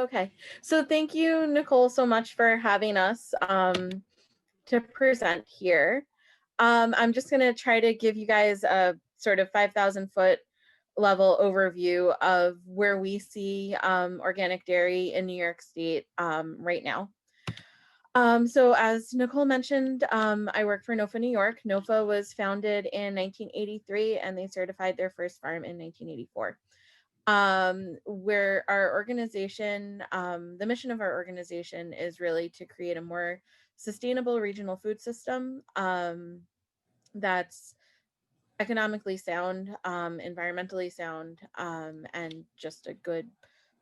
Okay, so thank you, Nicole, so much for having us to present here. I'm just going to try to give you guys a sort of 5,000-foot level overview of where we see organic dairy in New York State right now. So as Nicole mentioned, I work for NOFA New York. NOFA was founded in 1983 and they certified their first farm in 1984. Where our organization, the mission of our organization is really to create a more sustainable regional food system that's economically sound, environmentally sound, and just a good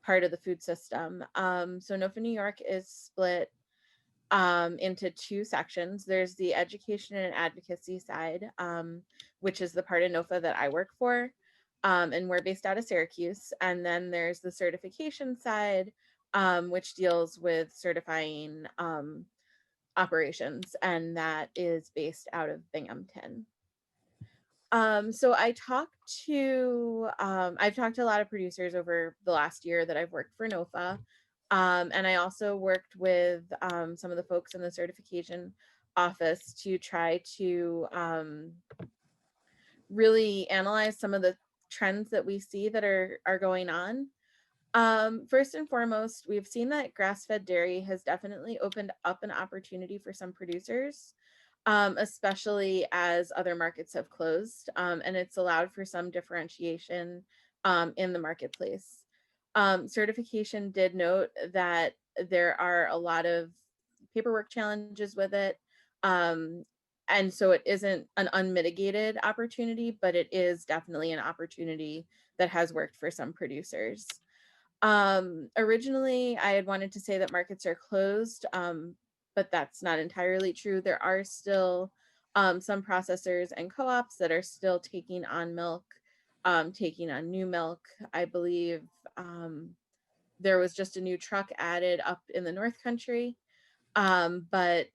part of the food system. So NOFA New York is split into two sections. There's the education and advocacy side, which is the part of NOFA that I work for. And we're based out of Syracuse. And then there's the certification side, which deals with certifying operations, and that is based out of Binghamton. So I've talked to a lot of producers over the last year that I've worked for NOFA. And I also worked with some of the folks in the certification office to try to really analyze some of the trends that we see that are going on. First and foremost, we've seen that grass-fed dairy has definitely opened up an opportunity for some producers, especially as other markets have closed, and it's allowed for some differentiation in the marketplace. Certification did note that there are a lot of paperwork challenges with it. And so it isn't an unmitigated opportunity, but it is definitely an opportunity that has worked for some producers. Originally, I had wanted to say that markets are closed, but that's not entirely true. There are still some processors and co-ops that are still taking on milk, taking on new milk. I believe there was just a new truck added up in the North Country, but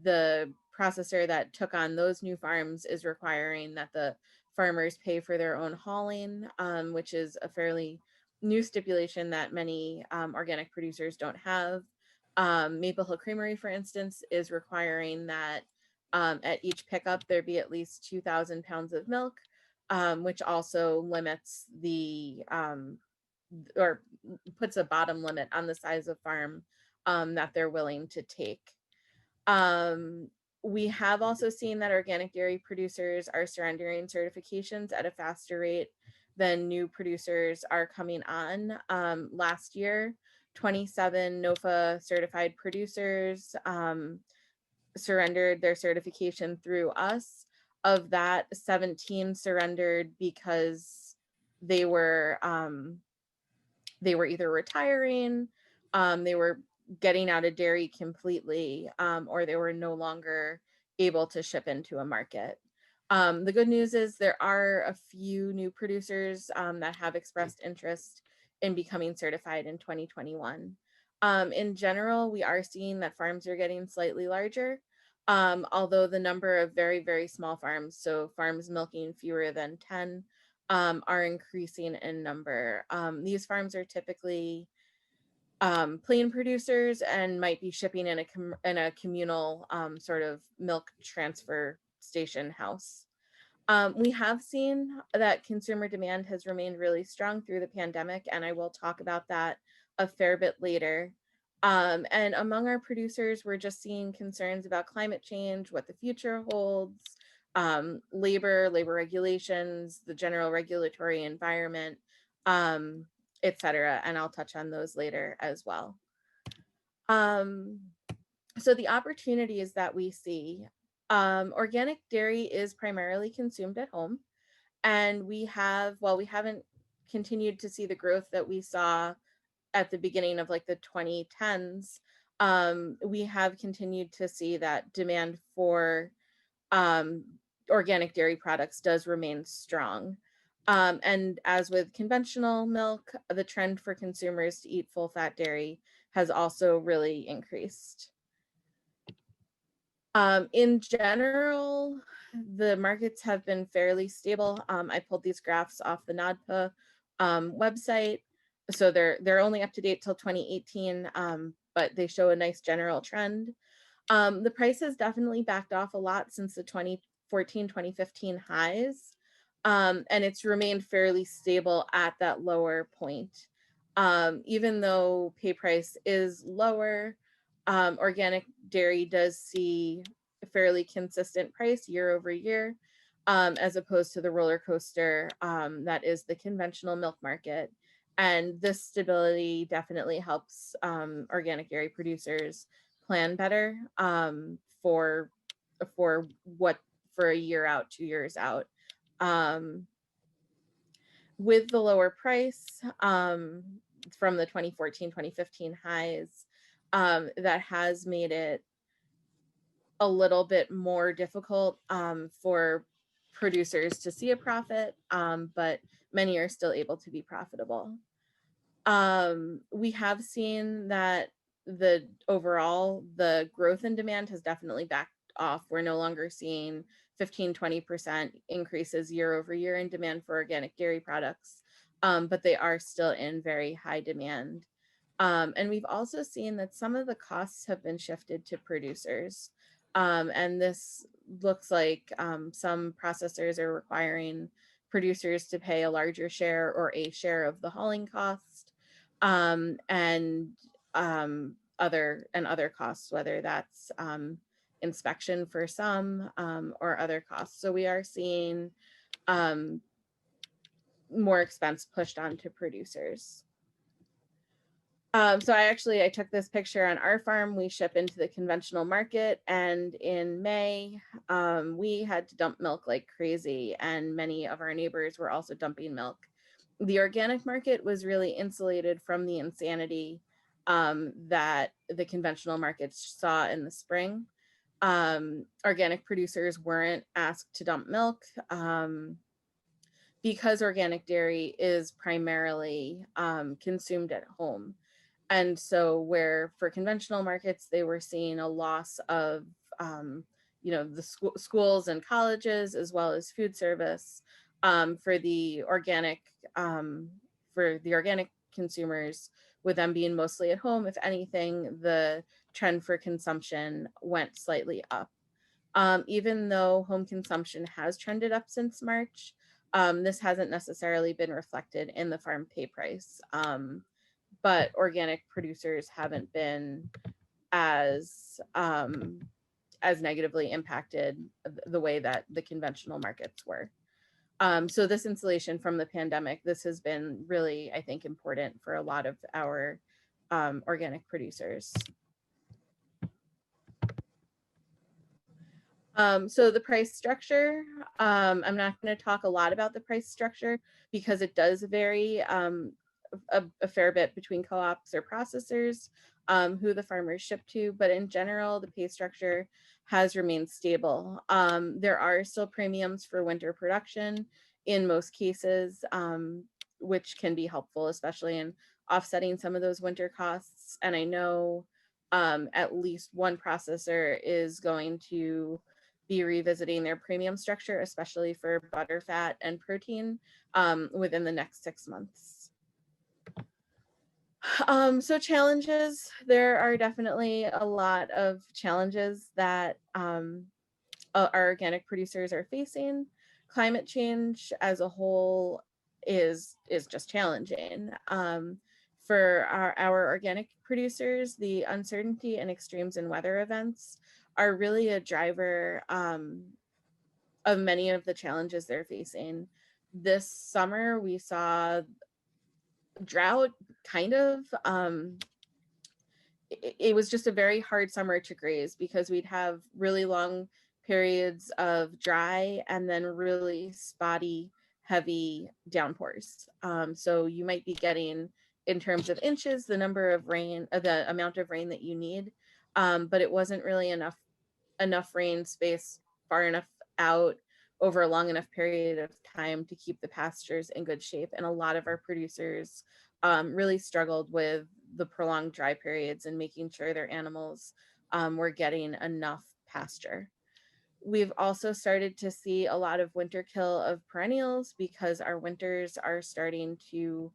the processor that took on those new farms is requiring that the farmers pay for their own hauling, which is a fairly new stipulation that many organic producers don't have. Maple Hill Creamery, for instance, is requiring that at each pickup there be at least 2,000 pounds of milk, which also limits the or puts a bottom limit on the size of farm that they're willing to take. We have also seen that organic dairy producers are surrendering certifications at a faster rate than new producers are coming on. Last year, 27 NOFA certified producers surrendered their certification through us. Of that, 17 surrendered because they were either retiring, they were getting out of dairy completely, or they were no longer able to ship into a market. The good news is there are a few new producers that have expressed interest in becoming certified in 2021. In general, we are seeing that farms are getting slightly larger, although the number of very, very small farms, so farms milking fewer than 10, are increasing in number. These farms are typically plain producers and might be shipping in a communal sort of milk transfer station house. We have seen that consumer demand has remained really strong through the pandemic, and I will talk about that a fair bit later. And among our producers, we're just seeing concerns about climate change, what the future holds, labor regulations, the general regulatory environment, et cetera. And I'll touch on those later as well. So the opportunities that we see, organic dairy is primarily consumed at home. And while we haven't continued to see the growth that we saw at the beginning of like the 2010s, we have continued to see that demand for organic dairy products does remain strong. And as with conventional milk, the trend for consumers to eat full fat dairy has also really increased. In general, the markets have been fairly stable. I pulled these graphs off the NODPA website. So they're only up to date till 2018, but they show a nice general trend. The price has definitely backed off a lot since the 2014, 2015 highs, and it's remained fairly stable at that lower point. Even though pay price is lower, organic dairy does see a fairly consistent price year over year, as opposed to the roller coaster that is the conventional milk market. And this stability definitely helps organic dairy producers plan better for what for a year out, 2 years out. Um, with the lower price from the 2014, 2015 highs, that has made it a little bit more difficult for producers to see a profit, but many are still able to be profitable. We have seen that the overall the growth in demand has definitely backed off. We're no longer seeing 15-20% increases year over year in demand for organic dairy products, but they are still in very high demand. And we've also seen that some of the costs have been shifted to producers. And this looks like some processors are requiring producers to pay a larger share or a share of the hauling cost, and other costs, whether that's inspection for some, or other costs. So we are seeing um, more expense pushed onto producers. So I took this picture on our farm. We ship into the conventional market, and in May, we had to dump milk like crazy, and many of our neighbors were also dumping milk. The organic market was really insulated from the insanity that the conventional markets saw in the spring. Organic producers weren't asked to dump milk because organic dairy is primarily consumed at home. And so where for conventional markets, they were seeing a loss of, the schools and colleges, as well as food service, for the organic, consumers, with them being mostly at home. If anything, the trend for consumption went slightly up. Even though home consumption has trended up since March, this hasn't necessarily been reflected in the farm pay price. But organic producers haven't been as negatively impacted the way that the conventional markets were. So this insulation from the pandemic, this has been really, I think, important for a lot of our organic producers. So the price structure, I'm not going to talk a lot about the price structure because it does vary a fair bit between co-ops or processors, who the farmers ship to, but in general, the pay structure has remained stable. There are still premiums for winter production in most cases, which can be helpful, especially in offsetting some of those winter costs. And I know at least one processor is going to be revisiting their premium structure, especially for butter, fat, and protein, within the next 6 months. So challenges, there are definitely a lot of challenges that our organic producers are facing. Climate change as a whole is just challenging. For our organic producers, the uncertainty and extremes in weather events are really a driver of many of the challenges they're facing. This summer, we saw drought kind of. It was just a very hard summer to graze because we'd have really long periods of dry and then really spotty, heavy downpours. So you might be getting, in terms of inches, the amount of rain that you need, but it wasn't really enough rain space far enough out over a long enough period of time to keep the pastures in good shape. And a lot of our producers really struggled with the prolonged dry periods and making sure their animals were getting enough pasture. We've also started to see a lot of winter kill of perennials because our winters are starting to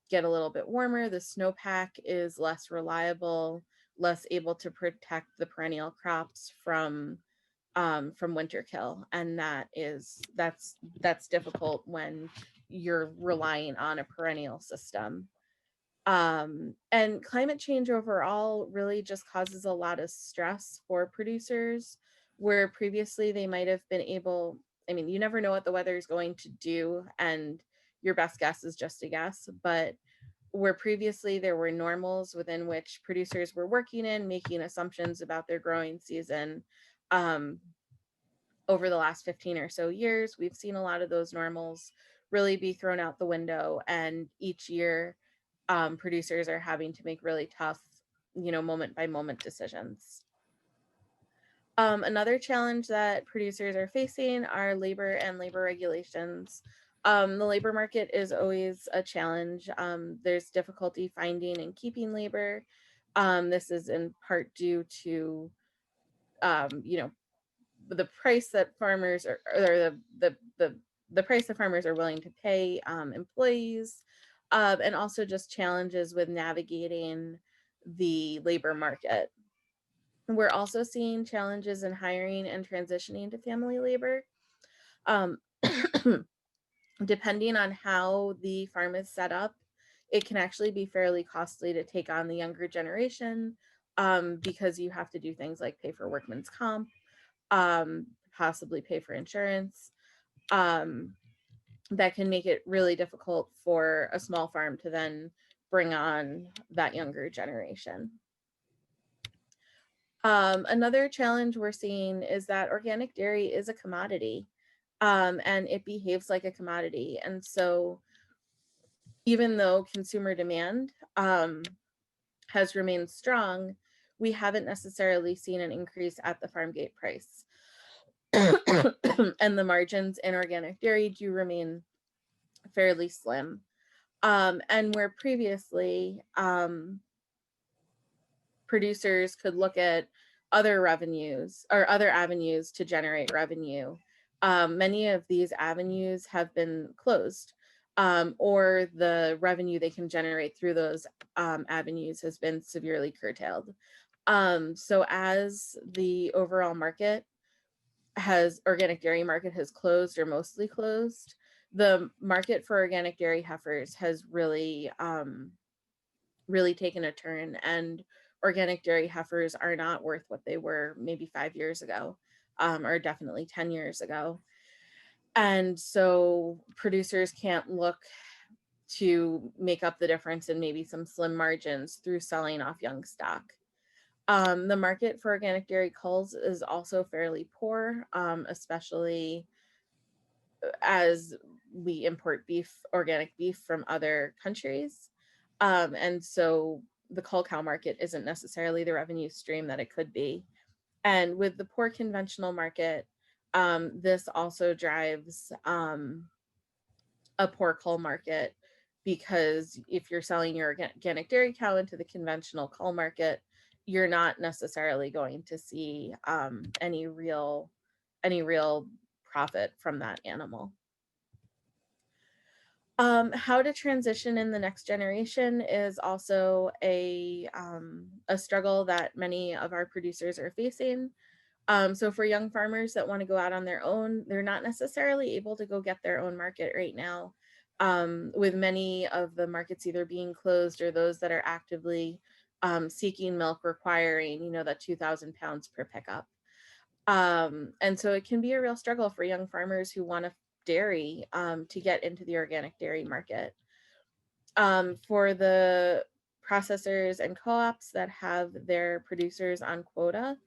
get a little bit warmer, the snowpack is less reliable, less able to protect the perennial crops from winter kill, and that's difficult when you're relying on a perennial system. And climate change overall really just causes a lot of stress for producers, where previously they might have been able, I mean, you never know what the weather is going to do, and your best guess is just a guess, but where previously there were normals within which producers were working in, making assumptions about their growing season, um, over the last 15 or so years, we've seen a lot of those normals really be thrown out the window. And each year, producers are having to make really tough, moment by moment decisions. Another challenge that producers are facing are labor and labor regulations. The labor market is always a challenge. There's difficulty finding and keeping labor. This is in part due to, you know, the price that farmers are, or the price that farmers are willing to pay employees, and also just challenges with navigating the labor market. We're also seeing challenges in hiring and transitioning to family labor. Um, Depending on how the farm is set up, it can actually be fairly costly to take on the younger generation, because you have to do things like pay for workman's comp, possibly pay for insurance. Um, that can make it really difficult for a small farm to then bring on that younger generation. Another challenge we're seeing is that organic dairy is a commodity, and it behaves like a commodity. And so, even though consumer demand has remained strong, we haven't necessarily seen an increase at the farm gate price. And the margins in organic dairy do remain fairly slim. And where previously, producers could look at other revenues or other avenues to generate revenue, many of these avenues have been closed, or the revenue they can generate through those avenues has been severely curtailed. So as the overall organic dairy market has closed or mostly closed, the market for organic dairy heifers has really taken a turn, and organic dairy heifers are not worth what they were maybe 5 years ago, or definitely 10 years ago. And so producers can't look to make up the difference in maybe some slim margins through selling off young stock. The market for organic dairy culls is also fairly poor, especially as we import organic beef from other countries. And so the cull cow market isn't necessarily the revenue stream that it could be. And with the poor conventional market, this also drives a poor cull market, because if you're selling your organic dairy cow into the conventional cull market, you're not necessarily going to see any real profit from that animal. How to transition in the next generation is also a struggle that many of our producers are facing. So for young farmers that want to go out on their own, they're not necessarily able to go get their own market right now, with many of the markets either being closed or those that are actively seeking milk requiring, that 2,000 pounds per pickup. And so it can be a real struggle for young farmers who want to dairy, to get into the organic dairy market. For the processors and co-ops that have their producers on quota,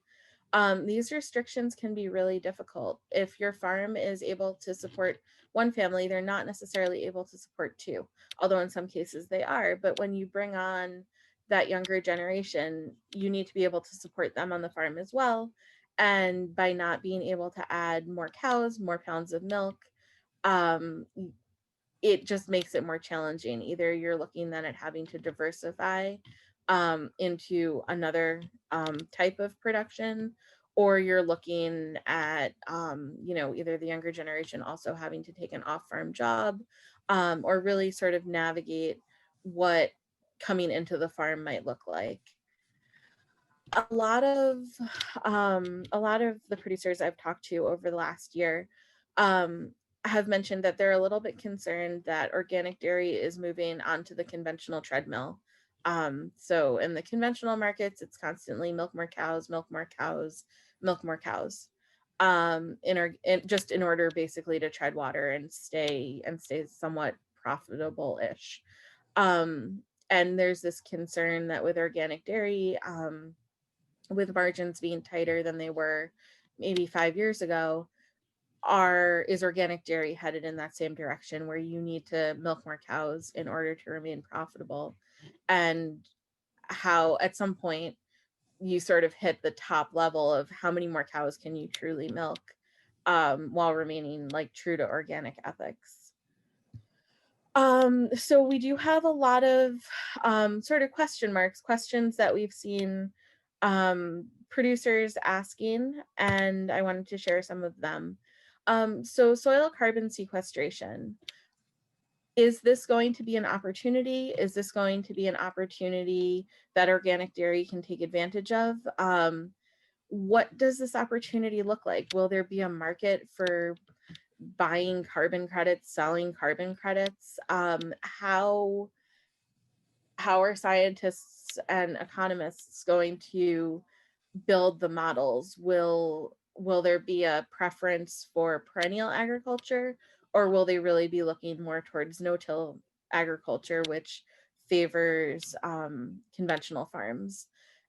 these restrictions can be really difficult. If your farm is able to support one family, they're not necessarily able to support two, although in some cases they are. But when you bring on that younger generation, you need to be able to support them on the farm as well. And by not being able to add more cows, more pounds of milk, um, it just makes it more challenging. Either you're looking then at having to diversify into another type of production, or you're looking at, either the younger generation also having to take an off-farm job, or really sort of navigate what coming into the farm might look like. A lot of the producers I've talked to over the last year um, have mentioned that they're a little bit concerned that organic dairy is moving onto the conventional treadmill. So in the conventional markets, it's constantly milk more cows, milk more cows, milk more cows. Just in order basically to tread water and stay somewhat profitable-ish. Um, and there's this concern that with organic dairy, with margins being tighter than they were maybe 5 years ago, is organic dairy headed in that same direction where you need to milk more cows in order to remain profitable? And how at some point you sort of hit the top level of how many more cows can you truly milk while remaining like true to organic ethics. So we do have a lot of sort of questions that we've seen producers asking, and I wanted to share some of them. So soil carbon sequestration. Is this going to be an opportunity? Is this going to be an opportunity that organic dairy can take advantage of? What does this opportunity look like? Will there be a market for buying carbon credits, selling carbon credits? How are scientists and economists going to build the models? Will there be a preference for perennial agriculture, or will they really be looking more towards no-till agriculture, which favors conventional farms?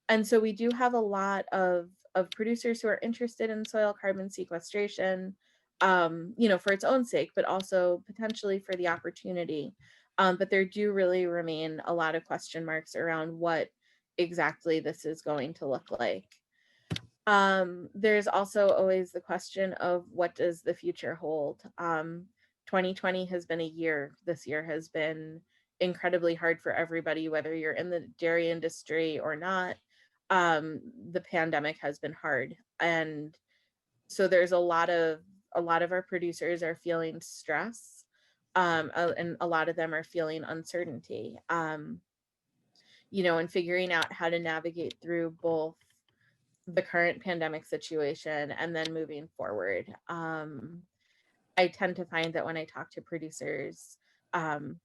And so we do have a lot of producers who are interested in soil carbon sequestration, for its own sake, but also potentially for the opportunity. But there do really remain a lot of question marks around what exactly this is going to look like. There's also always the question of what does the future hold? 2020 has been a year. This year has been incredibly hard for everybody, whether you're in the dairy industry or not. The pandemic has been hard. And so there's a lot of our producers are feeling stress. And a lot of them are feeling uncertainty. And figuring out how to navigate through both the current pandemic situation and then moving forward. I tend to find that when I talk to producers, um,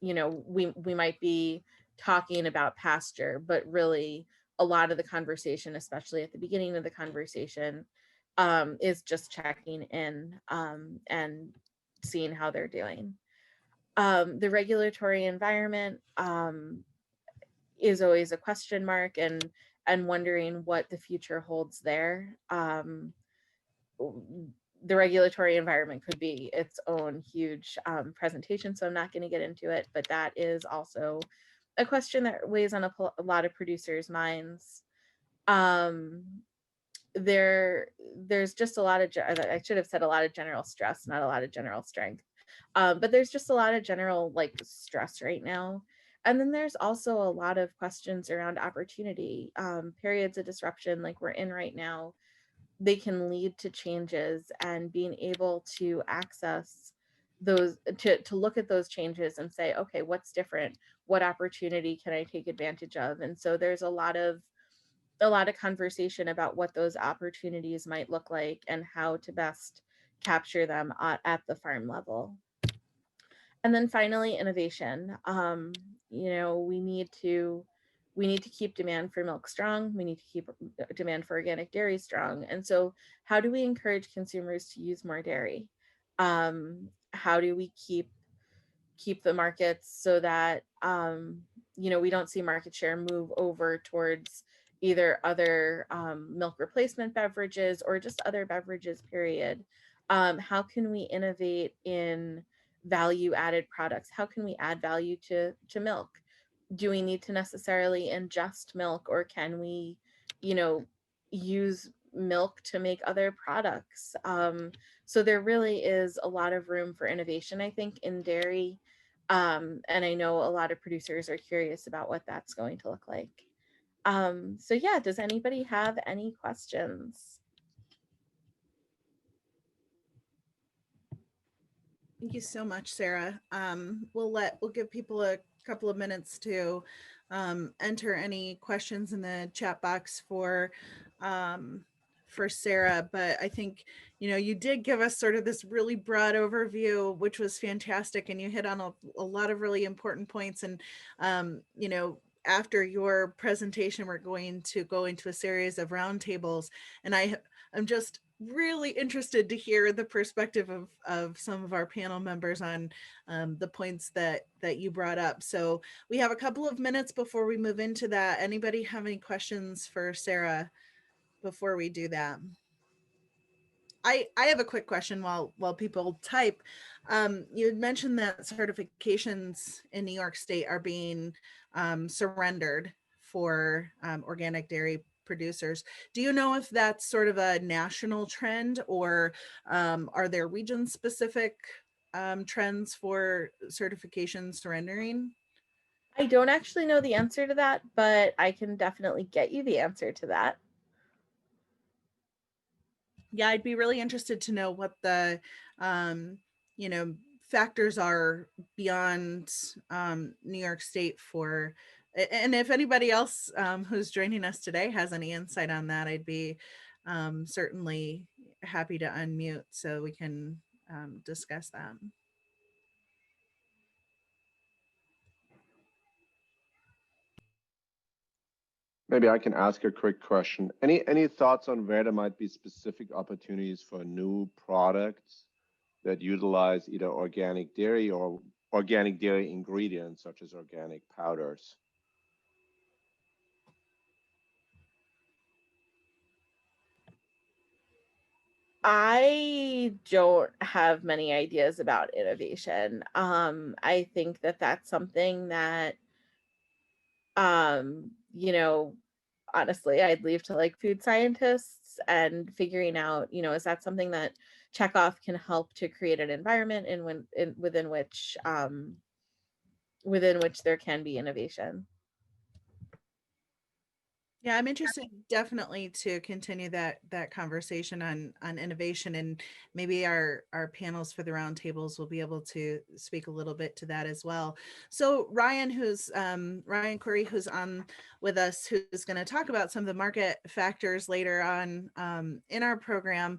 we might be talking about pasture, but really a lot of the conversation, especially at the beginning of the conversation, is just checking in and seeing how they're doing. The regulatory environment is always a question mark, and wondering what the future holds there. The regulatory environment could be its own huge presentation, so I'm not going to get into it, but that is also a question that weighs on a lot of producers' minds. Um, there's just a lot of, I should have said a lot of general stress, not a lot of general strength. But there's just a lot of general like stress right now. And then there's also a lot of questions around opportunity. Periods of disruption like we're in right now, they can lead to changes, and being able to access those, to look at those changes and say, okay, what's different? What opportunity can I take advantage of? And so there's a lot of conversation about what those opportunities might look like and how to best capture them at the farm level. And then finally, innovation. We need to keep demand for milk strong. We need to keep demand for organic dairy strong. And so how do we encourage consumers to use more dairy? How do we keep the markets so that we don't see market share move over towards either other milk replacement beverages or just other beverages, period? How can we innovate in value added products? How can we add value to milk? Do we need to necessarily ingest milk, or can we use milk to make other products? So there really is a lot of room for innovation, I think, in dairy. And I know a lot of producers are curious about what that's going to look like. So yeah, does anybody have any questions? Thank you so much, Sarah. We'll give people a couple of minutes to enter any questions in the chat box for Sarah, but I think, you know, you did give us sort of this really broad overview, which was fantastic. And you hit on a lot of really important points. And, you know, after your presentation, we're going to go into a series of roundtables. And I'm just really interested to hear the perspective of some of our panel members on the points that you brought up. So we have a couple of minutes before we move into that. Anybody have any questions for Sarah before we do that? I have a quick question while people type. You had mentioned that certifications in New York State are being surrendered for organic dairy producers. Do you know if that's sort of a national trend, or are there region specific trends for certification surrendering? I don't actually know the answer to that, but I can definitely get you the answer to that. Yeah, I'd be really interested to know what the you know, factors are beyond New York State for, and if anybody else who's joining us today has any insight on that, I'd be certainly happy to unmute so we can discuss that. Maybe I can ask a quick question. Any thoughts on where there might be specific opportunities for new products that utilize either organic dairy or organic dairy ingredients such as organic powders? I don't have many ideas about innovation. I think that that's something that, you know, honestly, I'd leave to like food scientists and figuring out, you know, is that something that Chekhov can help to create an environment within which there can be innovation. Yeah, I'm interested definitely to continue that conversation on innovation, and maybe our panels for the roundtables will be able to speak a little bit to that as well. So Ryan, Ryan Corey, who's on with us, who's going to talk about some of the market factors later on in our program,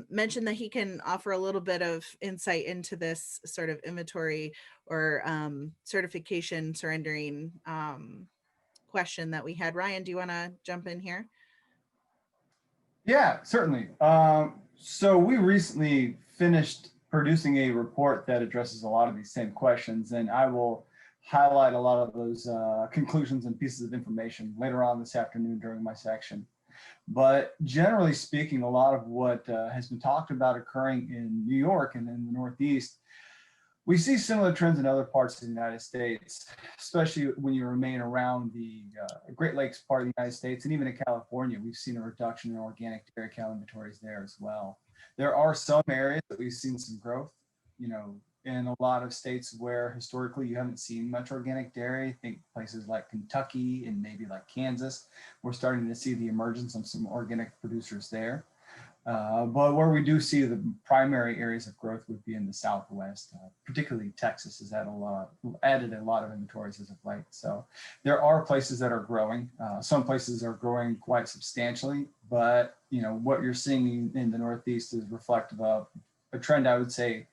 mentioned that he can offer a little bit of insight into this sort of inventory or certification surrendering question that we had. Ryan, do you want to jump in here? Yeah, certainly. So we recently finished producing a report that addresses a lot of these same questions, and I will highlight a lot of those conclusions and pieces of information later on this afternoon during my section. But generally speaking, a lot of what has been talked about occurring in New York and in the Northeast, we see similar trends in other parts of the United States, especially when you remain around the Great Lakes part of the United States, and even in California, we've seen a reduction in organic dairy cow inventories there as well. There are some areas that we've seen some growth, you know, in a lot of states where historically you haven't seen much organic dairy. Think places like Kentucky and maybe like Kansas. We're starting to see the emergence of some organic producers there. But where we do see the primary areas of growth would be in the Southwest, particularly Texas has added a lot of inventories as of late. So there are places that are growing. Some places are growing quite substantially, but you know what you're seeing in the Northeast is reflective of a trend, I would say,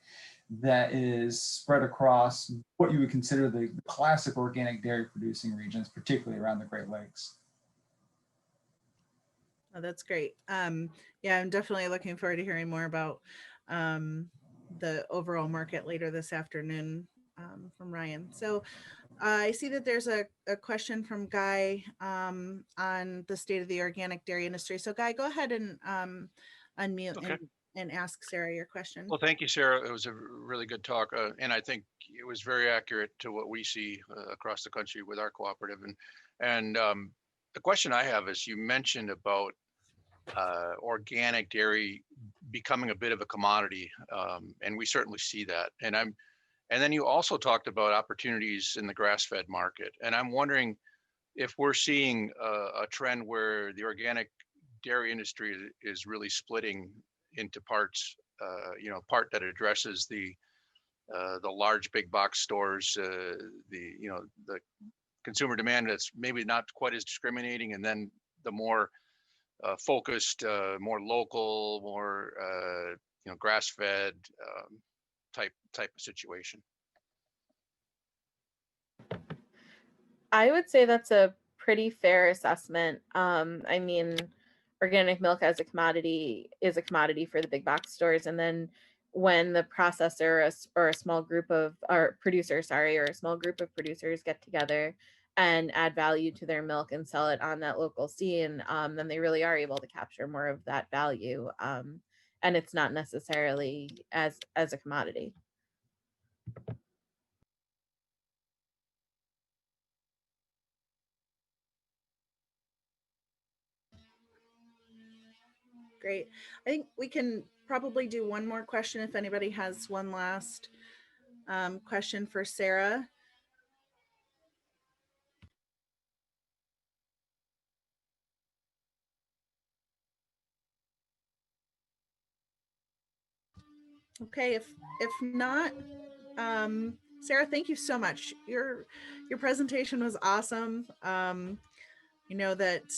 that is spread across what you would consider the classic organic dairy producing regions, particularly around the Great Lakes. Oh, that's great. Yeah, I'm definitely looking forward to hearing more about the overall market later this afternoon from Ryan. So I see that there's a question from Guy on the state of the organic dairy industry. So Guy, go ahead and unmute and ask Sarah your question. Well, thank you, Sarah. It was a really good talk. And I think it was very accurate to what we see across the country with our cooperative. And the question I have is, you mentioned about organic dairy becoming a bit of a commodity, and we certainly see that. And then you also talked about opportunities in the grass-fed market, and I'm wondering if we're seeing a trend where the organic dairy industry is really splitting into parts. You know, part that addresses the the large big box stores, the consumer demand that's maybe not quite as discriminating, and then the more focused, more local, more grass-fed type of situation. I would say that's a pretty fair assessment. I mean, organic milk as a commodity is a commodity for the big box stores, and then when the processor or a small group of or producer, sorry, or a small group of producers get together and add value to their milk and sell it on that local scene, then they really are able to capture more of that value, and it's not necessarily as a commodity. Great. I think we can probably do one more question if anybody has one last question for Sarah. Okay, if not, Sarah, thank you so much. Your presentation was awesome. You know that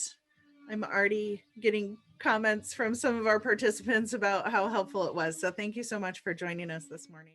I'm already getting comments from some of our participants about how helpful it was. So thank you so much for joining us this morning.